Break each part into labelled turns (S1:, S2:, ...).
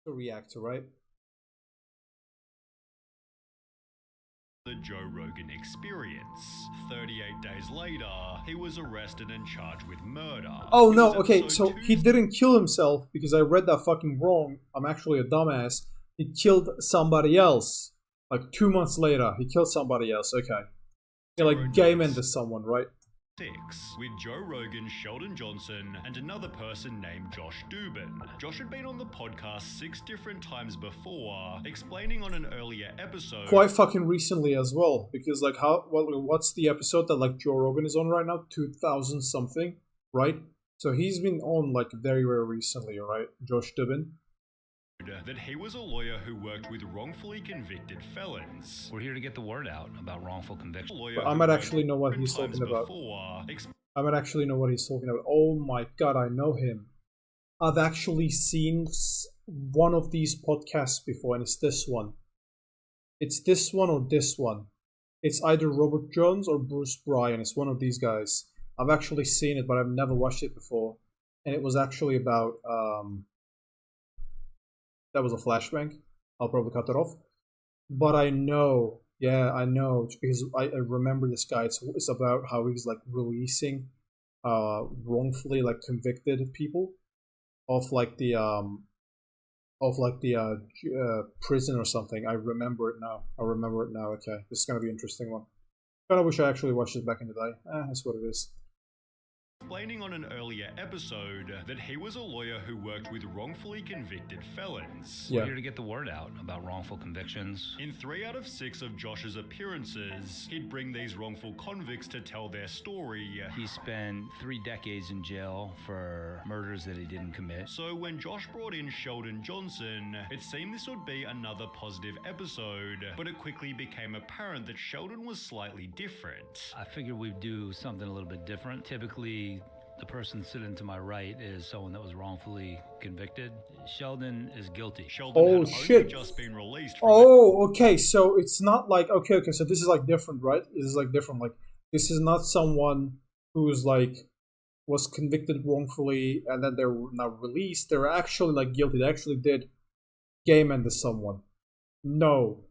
S1: The reactor, right?
S2: The Joe Rogan Experience. 38 days later, he was arrested and charged with murder.
S1: Oh
S2: It
S1: no,
S2: was
S1: okay,
S2: episode
S1: so he
S2: 2.
S1: didn't kill himself because I read that fucking wrong. I'm actually a dumbass. He killed somebody else. Like 2 months later, he killed somebody else. Okay. He like game ended someone, right?
S2: 6, with Joe Rogan, Sheldon Johnson, and another person named Josh Dubin. Josh had been on the podcast 6 different times before, explaining on an earlier episode.
S1: Quite fucking recently as well, because like what's the episode that like Joe Rogan is on right now? 2000 something, right? So he's been on like very very recently, right? Josh Dubin.
S2: That he was a lawyer who worked with wrongfully convicted felons.
S3: We're here to get the word out about wrongful conviction.
S1: But I might actually know what he's talking about. I might actually know what he's talking about. Oh my god, I know him. I've actually seen one of these podcasts before, and it's this one. It's this one or this one. It's either Robert Jones or Bruce Bryan. It's one of these guys. I've actually seen it, but I've never watched it before. And it was actually about that was a flashbang. I'll probably cut that off. But I know, yeah, I know because I remember this guy. It's about how he's like releasing wrongfully like convicted people of like the prison or something. I remember it now. Okay, this is gonna be an interesting one. Kinda wish I actually watched it back in the day. That's what it is.
S2: Explaining on an earlier episode that he was a lawyer who worked with wrongfully convicted felons.
S3: We're here to get the word out about wrongful convictions.
S2: In 3 out of 6 of Josh's appearances, he'd bring these wrongful convicts to tell their story.
S3: He spent 3 decades in jail for murders that he didn't commit.
S2: So when Josh brought in Sheldon Johnson, it seemed this would be another positive episode, but it quickly became apparent that Sheldon was slightly different.
S3: I figured we'd do something a little bit different. Typically, the person sitting to my right is someone that was wrongfully convicted. Sheldon is guilty.
S2: Sheldon had only just been released from
S1: okay, so it's not like okay, so this is like different, right? This is like different. Like this is not someone who's like was convicted wrongfully and then they're now released. They're actually like guilty. They actually did game end to someone. No.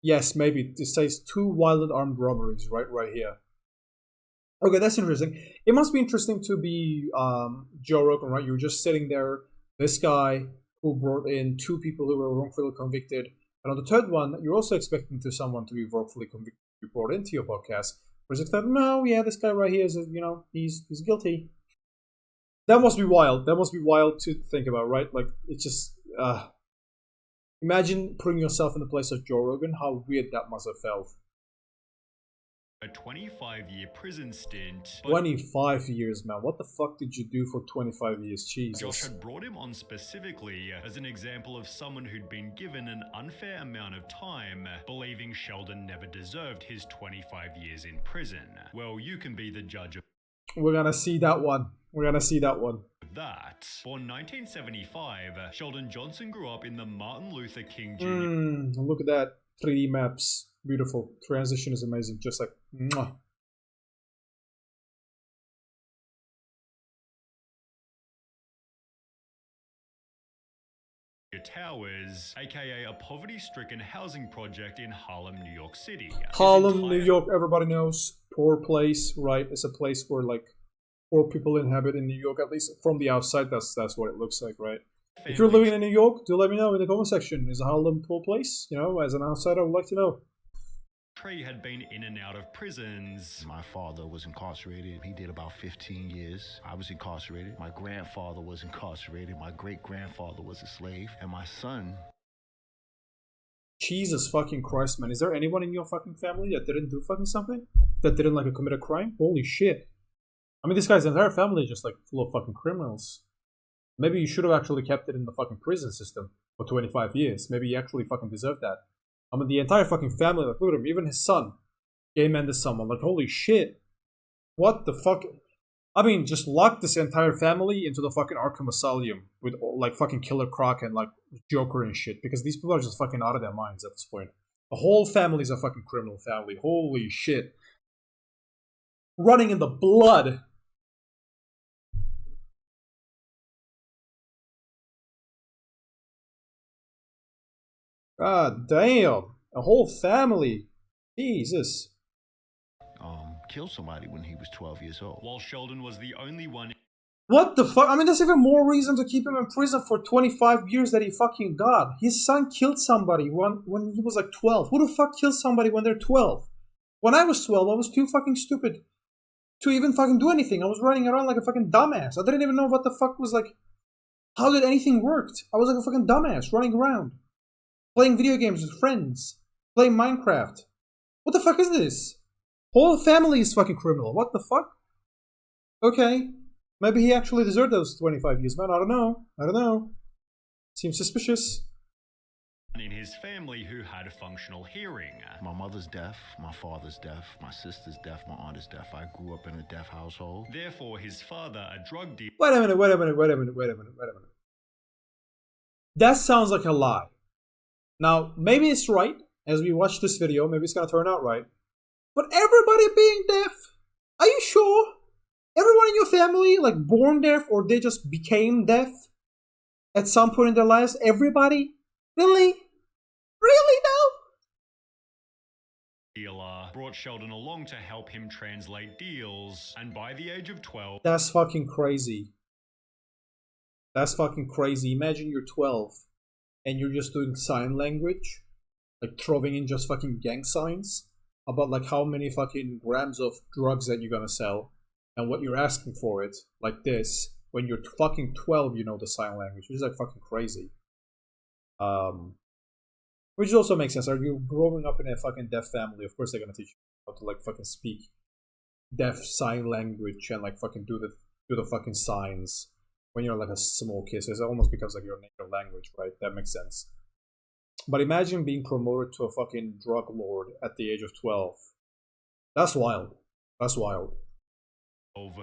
S1: Yes, maybe it says 2 violent armed robberies right here. Okay, that's interesting. It must be interesting to be Joe Rogan, right? You're just sitting there, this guy who brought in 2 people who were wrongfully convicted, and on the third one, you're also expecting someone to be wrongfully convicted to be brought into your podcast. But it's like, no, yeah, this guy right here is, he's guilty. That must be wild. That must be wild to think about, right? Like, it's just, imagine putting yourself in the place of Joe Rogan, how weird that must have felt.
S2: A 25-year prison stint.
S1: 25 years, man. What the fuck did you do for 25 years? Jesus.
S2: Josh had brought him on specifically as an example of someone who'd been given an unfair amount of time, believing Sheldon never deserved his 25 years in prison. Well, you can be the judge of
S1: We're gonna see that one.
S2: that. Born 1975, Sheldon Johnson grew up in the Martin Luther King Jr.
S1: Look at that. 3D maps. Beautiful. Transition is amazing. Just like, mwah.
S2: Towers, aka a poverty-stricken housing project in Harlem, New York City.
S1: Harlem, New York, everybody knows. Poor place, right? It's a place where like poor people inhabit in New York, at least from the outside. That's what it looks like, right? If you're living in New York, do let me know in the comment section. Is Harlem a poor place? You know, as an outsider, I would like to know.
S2: Tree had been in and out of prisons.
S4: My father was incarcerated. He did about 15 years. I was incarcerated. My grandfather was incarcerated. My great-grandfather was a slave. And my son...
S1: Jesus fucking Christ, man. Is there anyone in your fucking family that didn't do fucking something? That didn't like commit a crime? Holy shit. I mean, this guy's entire family is just like full of fucking criminals. Maybe you should have actually kept it in the fucking prison system for 25 years. Maybe you actually fucking deserve that. I mean, the entire fucking family, like, look at him, even his son, game ended someone. Like, holy shit. What the fuck? I mean, just lock this entire family into the fucking Arkham Asylum with, like, fucking Killer Croc and, like, Joker and shit. Because these people are just fucking out of their minds at this point. The whole family's a fucking criminal family. Holy shit. Running in the blood. God damn. A whole family. Jesus.
S4: Killed somebody when he was 12 years old.
S2: While Sheldon was the only one.
S1: What the fuck? I mean, there's even more reason to keep him in prison for 25 years that he fucking got. His son killed somebody when he was like 12. Who the fuck kills somebody when they're 12? When I was 12, I was too fucking stupid to even fucking do anything. I was running around like a fucking dumbass. I didn't even know what the fuck was like. How did anything work? I was like a fucking dumbass running around. Playing video games with friends. Playing Minecraft. What the fuck is this? Whole family is fucking criminal. What the fuck? Okay. Maybe he actually deserved those 25 years, man. I don't know. Seems suspicious.
S2: In his family who had functional hearing.
S4: My mother's deaf, my father's deaf, my sister's deaf, my aunt is deaf. I grew up in a deaf household.
S2: Therefore, his father, a drug dealer.
S1: Wait a minute. That sounds like a lie. Now, maybe it's right. As we watch this video, maybe it's gonna turn out right. But everybody being deaf? Are you sure? Everyone in your family, like, born deaf, or they just became deaf at some point in their lives? Everybody? Really? Really
S2: Dealer brought Sheldon along to help him translate deals, and by the age of 12,
S1: That's fucking crazy. That's fucking crazy. Imagine you're 12 and you're just doing sign language, like throwing in just fucking gang signs about like how many fucking grams of drugs that you're gonna sell and what you're asking for it, like this. When you're fucking 12, you know the sign language, which is like fucking crazy. Which also makes sense. Are you growing up in a fucking deaf family? Of course they're gonna teach you how to like fucking speak deaf sign language and like fucking do the fucking signs when you're like a small kid. So it almost becomes like your native language, right? That makes sense. But imagine being promoted to a fucking drug lord at the age of 12. That's wild. That's wild.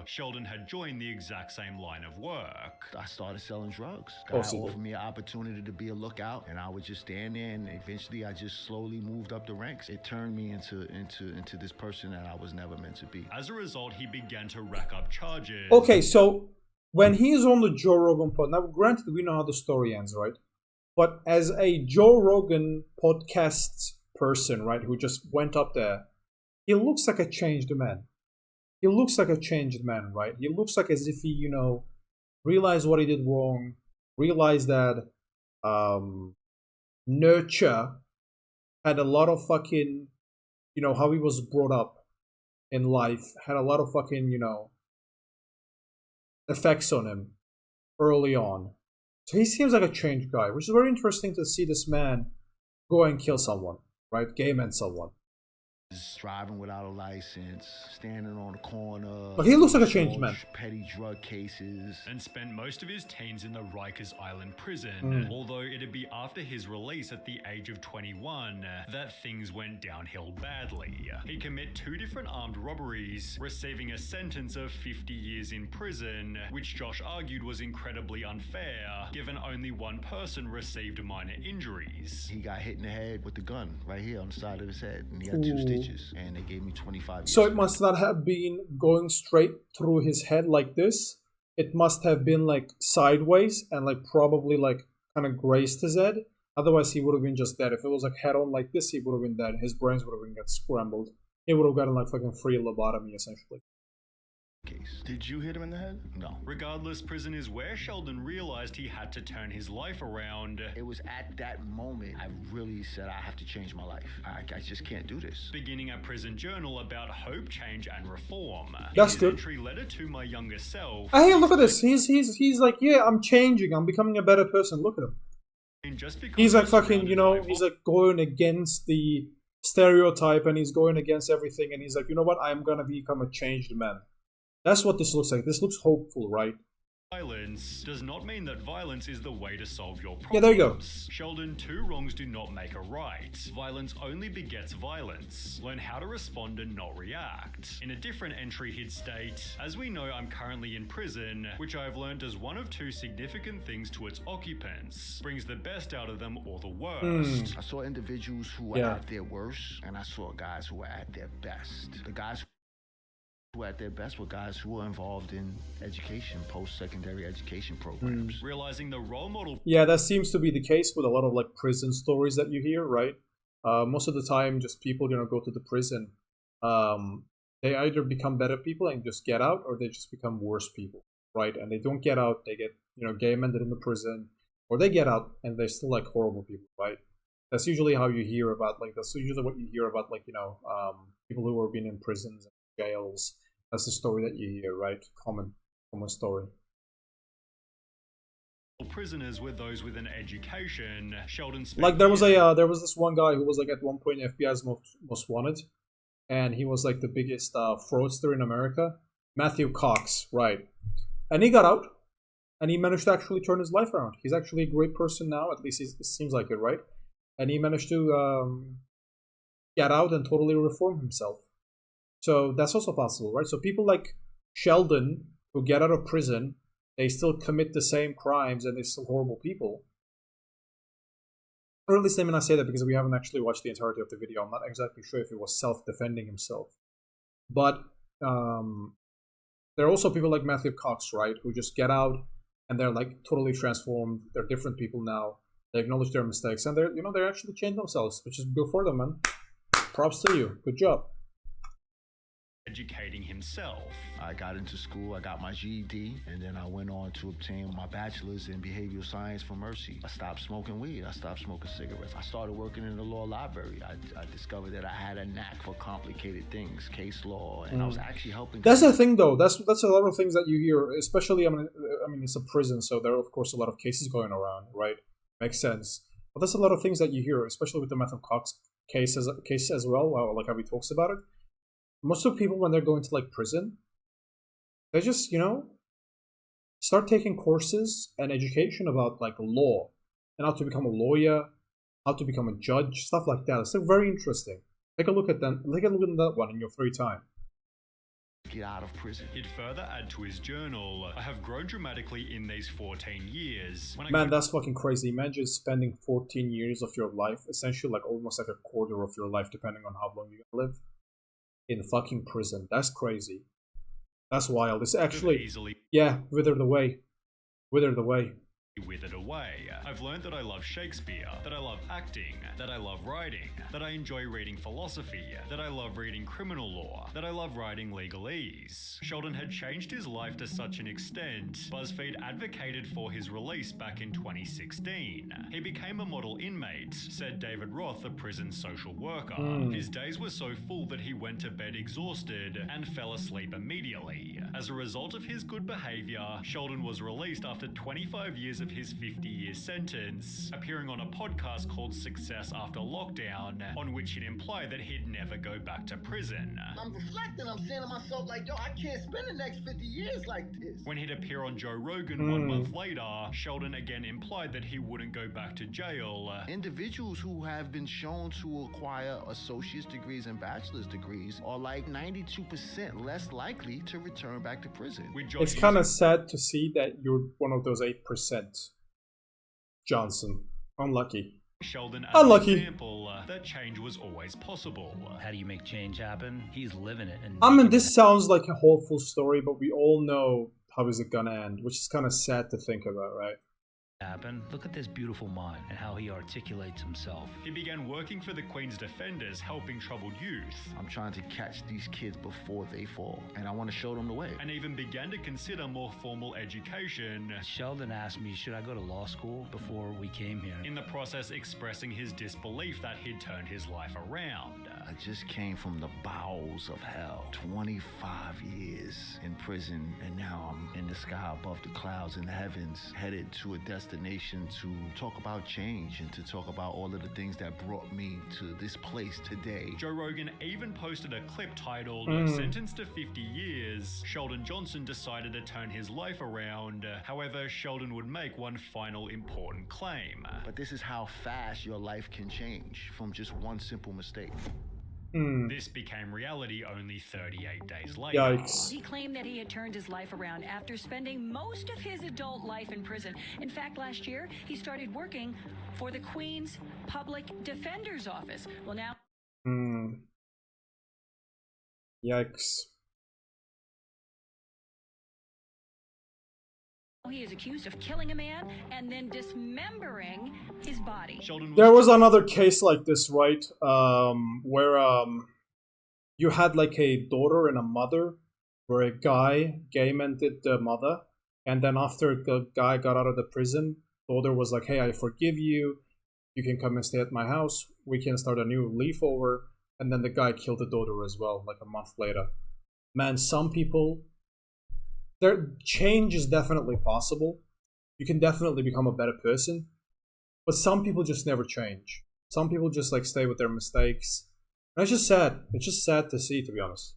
S2: Sheldon had joined the exact same line of work.
S4: I started selling drugs. Guy offered me an opportunity to be a lookout, and I would just stand there, and eventually I just slowly moved up the ranks. It turned me into this person that I was never meant to be.
S2: As a result, he began to rack up charges.
S1: Okay, so when he's on the Joe Rogan pod, now granted we know how the story ends, right? But as a Joe Rogan podcast person, right, who just went up there, he looks like a changed man. He looks like a changed man, right? He looks like as if he, you know, realized what he did wrong, realized that nurture had a lot of fucking, you know, how he was brought up in life, had a lot of fucking, you know, effects on him early on. So he seems like a changed guy, which is very interesting to see this man go and kill someone, right? Gay man someone.
S4: Driving without a license, standing on the corner.
S1: But he looks like a changed man.
S4: Petty drug cases.
S2: And spent most of his teens in the Rikers Island prison, although it'd be after his release at the age of 21 that things went downhill badly. He committed 2 different armed robberies, receiving a sentence of 50 years in prison, which Josh argued was incredibly unfair, given only one person received minor injuries.
S4: He got hit in the head with the gun right here on the side of his head, and he had 2 stitches. And they gave me 25 years.
S1: So it must not have been going straight through his head like this. It must have been like sideways and like probably like kind of grazed his head. Otherwise he would have been just dead. If it was like head on like this, he would have been dead. His brains would have been got scrambled. He would have gotten like fucking free lobotomy essentially.
S4: Case.
S5: Did you hit him in the head?
S4: No.
S2: Regardless, prison is where Sheldon realized he had to turn his life around.
S4: It was at that moment I really said I have to change my life. I just can't do this.
S2: Beginning a prison journal about hope, change, and reform.
S1: That's
S2: his
S1: good.
S2: Entry letter to my younger self.
S1: Hey, look at this. He's like, yeah, I'm changing. I'm becoming a better person. Look at him.
S2: Just because
S1: He's like
S2: I was
S1: fucking, you know,
S2: surrounded by
S1: he's like going against the stereotype and he's going against everything and he's like, you know what? I'm gonna become a changed man. That's what this looks like. This looks hopeful, right?
S2: Violence does not mean that violence is the way to solve your problems.
S1: Yeah, there you go.
S2: Sheldon, 2 wrongs do not make a right. Violence only begets violence. Learn how to respond and not react. In a different entry he'd state, as we know, I'm currently in prison, which I've learned does one of 2 significant things to its occupants. Brings the best out of them or the worst.
S4: I saw individuals who were at their worst, and I saw guys who were at their best. The guys who at their best were guys who were involved in education, post-secondary education programs.
S2: Realizing the role model.
S1: Yeah, that seems to be the case with a lot of like prison stories that you hear, right? Most of the time, just people, go to the prison. They either become better people and just get out, or they just become worse people, right? And they don't get out, they get, gay amended in the prison, or they get out and they're still like horrible people, right? That's usually how you hear about, like, that's usually what you hear about, like, people who are being in prisons and jails. That's the story that you hear, right? Common story.
S2: Prisoners were those with an education. Sheldon
S1: like there was this one guy who was like at one point FBI's most wanted, and he was like the biggest fraudster in America, Matthew Cox, right? And he got out, and he managed to actually turn his life around. He's actually a great person now, at least it seems like it, right? And he managed to get out and totally reform himself. So that's also possible, right? So people like Sheldon who get out of prison, they still commit the same crimes and they're still horrible people. Or at least I mean I say that because we haven't actually watched the entirety of the video. I'm not exactly sure if it was self-defending himself. But there are also people like Matthew Cox, right, who just get out and they're like totally transformed. They're different people now. They acknowledge their mistakes and they're actually changed themselves, which is good for them, man. Props to you. Good job.
S2: Educating himself.
S4: I got into school, I got my GED, and then I went on to obtain my bachelor's in behavioral science from Mercy. I stopped smoking weed, I stopped smoking cigarettes. I started working in the law library. I discovered that I had a knack for complicated things, case law, and I was actually helping.
S1: That's the thing, though. That's a lot of things that you hear, especially, I mean, it's a prison, so there are, of course, a lot of cases going around, right? Makes sense. But there's a lot of things that you hear, especially with the Matthew Cox case as well, like how he talks about it. Most of the people, when they're going to like prison, they just, start taking courses and education about like law and how to become a lawyer, how to become a judge, stuff like that. It's very interesting. Take a look at them. Take a look at that one in your free time.
S4: Get out of prison.
S2: He'd further add to his journal, I have grown dramatically in these 14 years.
S1: Man, that's fucking crazy. Imagine spending 14 years of your life, essentially like almost like a quarter of your life, depending on how long you live, in fucking prison. That's crazy. That's wild. It's actually withered away. Withered away.
S2: I've learned that I love Shakespeare, that I love acting, that I love writing, that I enjoy reading philosophy, that I love reading criminal law, that I love writing legalese. Sheldon had changed his life to such an extent, BuzzFeed advocated for his release back in 2016. He became a model inmate, said David Roth, a prison social worker. His days were so full that he went to bed exhausted and fell asleep immediately. As a result of his good behavior, Sheldon was released after 25 years of his 50-year sentence, appearing on a podcast called Success After Lockdown, on which he'd imply that he'd never go back to prison.
S4: I'm reflecting, I'm saying to myself, like, yo, I can't spend the next 50 years like this.
S2: When he'd appear on Joe Rogan 1 month later, Sheldon again implied that he wouldn't go back to jail.
S4: Individuals who have been shown to acquire associate's degrees and bachelor's degrees are like 92% less likely to return back to prison.
S1: It's kind of sad to see that you're one of those 8%. Johnson. Unlucky.
S2: Sheldon as
S1: Unlucky.
S2: An example that change was always possible.
S3: How do you make change happen? He's living it. And
S1: I mean, this sounds like a hopeful story, but we all know how is it gonna end, which is kind of sad to think about, right?
S3: Happen. Look at this beautiful mind and how he articulates himself.
S2: He began working for the Queen's Defenders, helping troubled youth.
S4: I'm trying to catch these kids before they fall, and I want to show them the way.
S2: And even began to consider more formal education.
S3: Sheldon asked me, should I go to law school before we came here?
S2: In the process, expressing his disbelief that he'd turned his life around.
S4: I just came from the bowels of hell. 25 years in prison, and now I'm in the sky above the clouds in the heavens, headed to a destination to talk about change and to talk about all of the things that brought me to this place today.
S2: Joe Rogan even posted a clip titled, Sentenced to 50 years, Sheldon Johnson decided to turn his life around. However, Sheldon would make one final important claim.
S4: But this is how fast your life can change from just one simple mistake.
S2: This became reality only 38 days later.
S1: Yikes.
S5: He claimed that he had turned his life around after spending most of his adult life in prison. In fact, last year, he started working for the Queen's Public Defender's Office. Well, now...
S1: Yikes.
S5: He is accused of killing a man and then dismembering his body.
S2: Sheldon
S1: There was another case like this, right? Where you had like a daughter and a mother, where a guy gay-mented the mother, and then after the guy got out of the prison, daughter was like, "Hey, I forgive you. You can come and stay at my house. We can start a new leaf over." And then the guy killed the daughter as well, like a month later. Man, some people, their change is definitely possible. You can definitely become a better person, but some people just never change. Some people just like stay with their mistakes. And it's just sad. It's just sad to see, to be honest.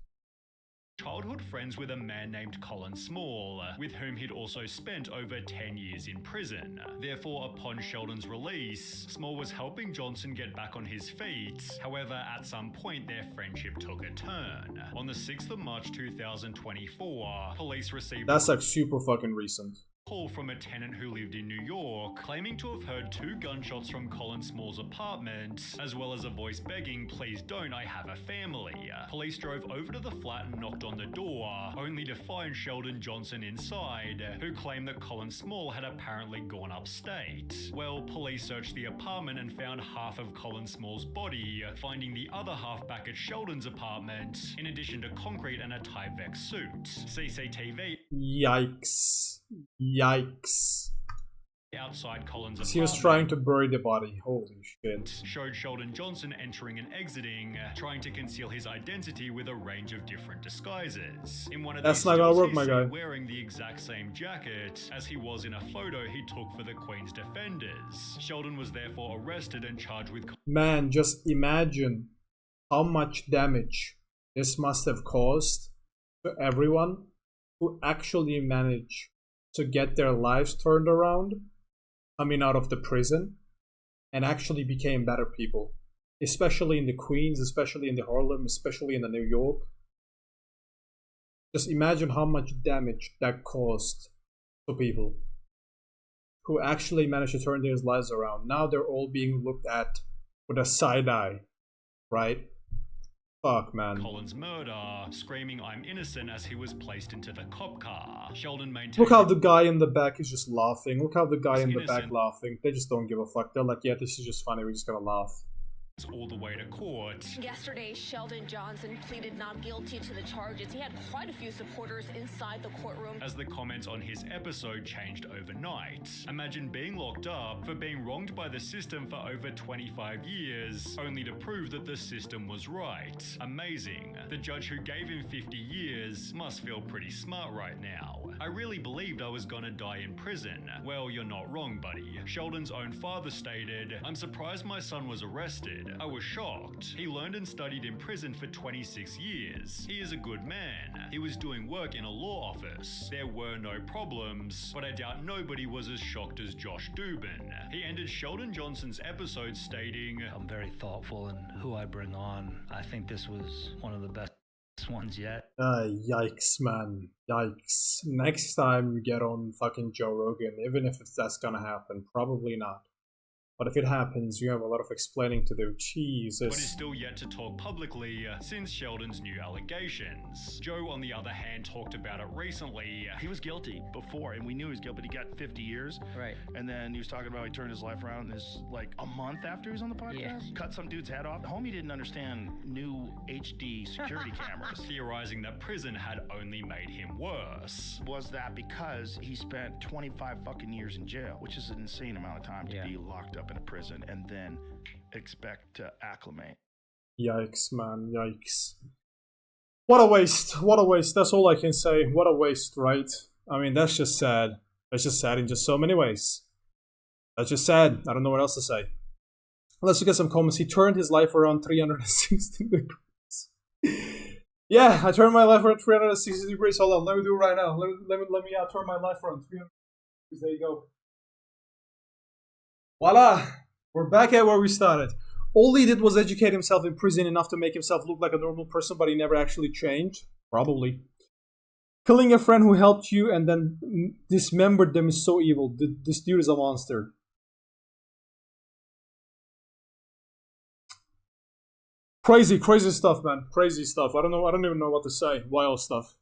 S2: childhood friends with a man named Colin Small, with whom he'd also spent over 10 years in prison. Therefore, upon Sheldon's release, Small was helping Johnson get back on his feet. However, at some point, their friendship took a turn. On the 6th of March 2024, police received
S1: That's like super fucking recent.
S2: call from a tenant who lived in New York, claiming to have heard 2 gunshots from Colin Small's apartment, as well as a voice begging, "Please don't, I have a family." Police drove over to the flat and knocked on the door, only to find Sheldon Johnson inside, who claimed that Colin Small had apparently gone upstate. Well, police searched the apartment and found half of Colin Small's body, finding the other half back at Sheldon's apartment, in addition to concrete and a Tyvek suit. CCTV
S1: Yikes. Yikes.
S2: outside Colin's
S1: He was
S2: apartment
S1: trying to bury the body. Holy shit.
S2: showed Sheldon Johnson entering and exiting, trying to conceal his identity with a range of different disguises. In one of
S1: That's
S2: these
S1: not gonna
S2: stills,
S1: work,
S2: he's
S1: my
S2: seen
S1: guy.
S2: wearing the exact same jacket as he was in a photo he took for the Queen's Defenders. Sheldon was therefore arrested and charged with
S1: Man, just imagine how much damage this must have caused to everyone who actually managed to get their lives turned around coming out of the prison and actually became better people, especially in the Queens, especially in the Harlem, especially in the New York. Just imagine how much damage that caused to people who actually managed to turn their lives around. Now they're all being looked at with a side eye, right? Fuck, man.
S2: Colin's murder, screaming "I'm innocent" as he was placed into the cop car. Sheldon maintained
S1: Look how the guy in the back is just laughing. Look how the guy in the back
S2: Innocent.
S1: laughing. They just don't give a fuck. They're like, yeah, this is just funny. We're just gonna laugh.
S2: all the way to court.
S6: Yesterday, Sheldon Johnson pleaded not guilty to the charges. He had quite a few supporters inside the courtroom.
S2: As the comments on his episode changed overnight. Imagine being locked up for being wronged by the system for over 25 years, only to prove that the system was right. Amazing. The judge who gave him 50 years must feel pretty smart right now. I really believed I was gonna die in prison. Well, you're not wrong, buddy. Sheldon's own father stated, "I'm surprised my son was arrested. I was shocked. He learned and studied in prison for 26 years. He is a good man. He was doing work in a law office. There were no problems, but I doubt nobody was as shocked as Josh Dubin." He ended Sheldon Johnson's episode stating,
S3: I'm very thoughtful in who I bring on. I think this was one of the best ones yet.
S1: Yikes, man. Yikes. Next time you get on fucking Joe Rogan, even if that's gonna happen, probably not. But if it happens, you have a lot of explaining to do.
S2: but is
S1: Jesus.
S2: still yet to talk publicly since Sheldon's new allegations. Joe, on the other hand, talked about it recently.
S7: He was guilty before, and we knew he was guilty, but he got 50 years.
S8: Right.
S7: And then he was talking about he turned his life around, and it's like a month after he was on the podcast,
S8: Yeah.
S7: cut some dude's head off. Homie didn't understand new HD security cameras.
S2: Theorizing that prison had only made him worse.
S7: Was that because he spent 25 fucking years in jail, which is an insane amount of time to
S8: Yeah.
S7: be locked up in a prison and then expect to acclimate.
S1: Yikes, man. Yikes. What a waste. What a waste. That's all I can say. What a waste, right? I mean, that's just sad. That's just sad in just so many ways. That's just sad. I don't know what else to say. Let's look at some comments. He turned his life around 360 degrees. Yeah, I turned my life around 360 degrees. Hold on, let me do it right now. Let me turn my life around 300 degrees. There you go. Voila! We're back at where we started. All he did was educate himself in prison enough to make himself look like a normal person, but he never actually changed. Probably. Killing a friend who helped you and then dismembered them is so evil. This dude is a monster. Crazy stuff, man. Crazy stuff. I don't even know what to say. Wild stuff.